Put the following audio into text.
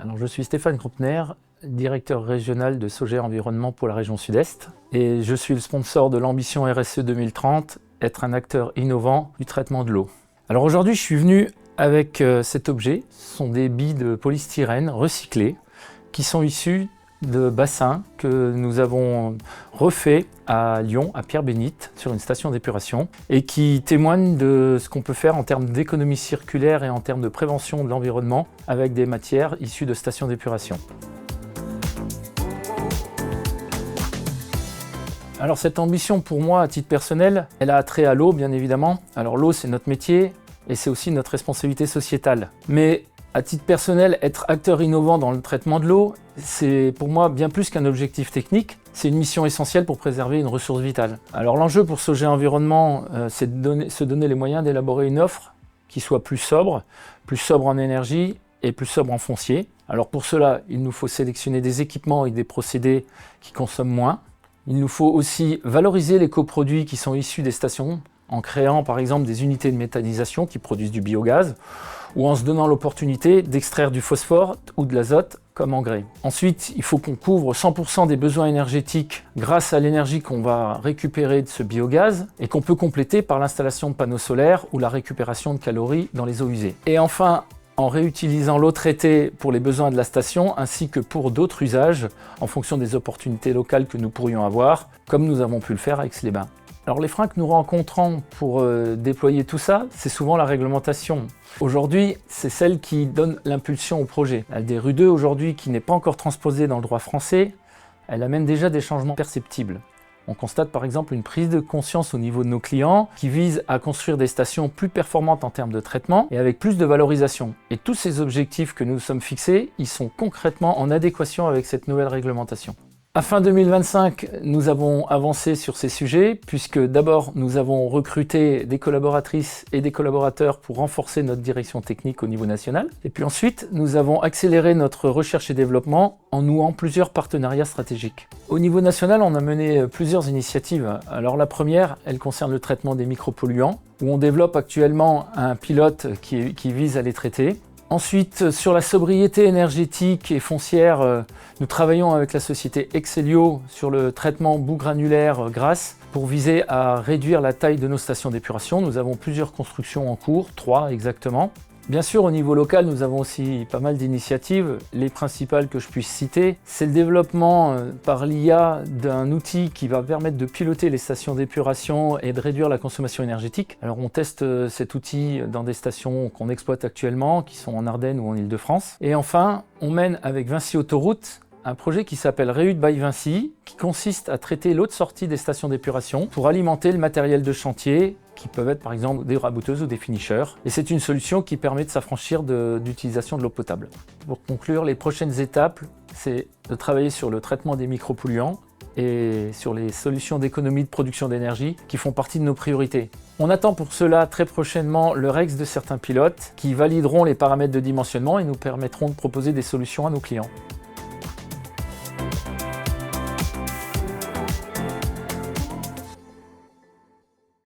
Alors, je suis Stéphane Krumpner, directeur régional de Sogea Environnement pour la région Sud-Est. Et je suis le sponsor de l'ambition RSE 2030, être un acteur innovant du traitement de l'eau. Alors aujourd'hui, je suis venu avec cet objet. Ce sont des billes de polystyrène recyclées qui sont issues de bassins que nous avons refait à Lyon, à Pierre-Bénite, sur une station d'épuration, et qui témoignent de ce qu'on peut faire en termes d'économie circulaire et en termes de prévention de l'environnement avec des matières issues de stations d'épuration. Alors cette ambition pour moi, à titre personnel, elle a trait à l'eau bien évidemment. Alors l'eau c'est notre métier et c'est aussi notre responsabilité sociétale. Mais à titre personnel, être acteur innovant dans le traitement de l'eau, c'est pour moi bien plus qu'un objectif technique, c'est une mission essentielle pour préserver une ressource vitale. Alors l'enjeu pour Sogea Environnement, c'est de se donner les moyens d'élaborer une offre qui soit plus sobre en énergie et plus sobre en foncier. Alors pour cela, il nous faut sélectionner des équipements et des procédés qui consomment moins. Il nous faut aussi valoriser les coproduits qui sont issus des stations en créant par exemple des unités de méthanisation qui produisent du biogaz ou en se donnant l'opportunité d'extraire du phosphore ou de l'azote comme engrais. Ensuite, il faut qu'on couvre 100% des besoins énergétiques grâce à l'énergie qu'on va récupérer de ce biogaz et qu'on peut compléter par l'installation de panneaux solaires ou la récupération de calories dans les eaux usées. Et enfin, en réutilisant l'eau traitée pour les besoins de la station ainsi que pour d'autres usages en fonction des opportunités locales que nous pourrions avoir, comme nous avons pu le faire avec Aix-les-Bains. Alors les freins que nous rencontrons pour déployer tout ça, c'est souvent la réglementation. Aujourd'hui, c'est celle qui donne l'impulsion au projet. La DRU2 aujourd'hui, qui n'est pas encore transposée dans le droit français, elle amène déjà des changements perceptibles. On constate par exemple une prise de conscience au niveau de nos clients qui vise à construire des stations plus performantes en termes de traitement et avec plus de valorisation. Et tous ces objectifs que nous sommes fixés, ils sont concrètement en adéquation avec cette nouvelle réglementation. À fin 2025, nous avons avancé sur ces sujets puisque d'abord nous avons recruté des collaboratrices et des collaborateurs pour renforcer notre direction technique au niveau national. Et puis ensuite, nous avons accéléré notre recherche et développement en nouant plusieurs partenariats stratégiques. Au niveau national, on a mené plusieurs initiatives. Alors la première, elle concerne le traitement des micropolluants où on développe actuellement un pilote qui vise à les traiter. Ensuite, sur la sobriété énergétique et foncière, nous travaillons avec la société Excelio sur le traitement boue granulaire grasse pour viser à réduire la taille de nos stations d'épuration. Nous avons plusieurs constructions en cours, 3 exactement. Bien sûr, au niveau local, nous avons aussi pas mal d'initiatives. Les principales que je puisse citer, c'est le développement par l'IA d'un outil qui va permettre de piloter les stations d'épuration et de réduire la consommation énergétique. Alors on teste cet outil dans des stations qu'on exploite actuellement, qui sont en Ardennes ou en Île-de-France. Et enfin, on mène avec Vinci Autoroute un projet qui s'appelle Reud by Vinci, qui consiste à traiter l'eau de sortie des stations d'épuration pour alimenter le matériel de chantier, qui peuvent être par exemple des rabouteuses ou des finishers. Et c'est une solution qui permet de s'affranchir d'utilisation de l'eau potable. Pour conclure, les prochaines étapes, c'est de travailler sur le traitement des micropolluants et sur les solutions d'économie de production d'énergie qui font partie de nos priorités. On attend pour cela très prochainement le REX de certains pilotes qui valideront les paramètres de dimensionnement et nous permettront de proposer des solutions à nos clients.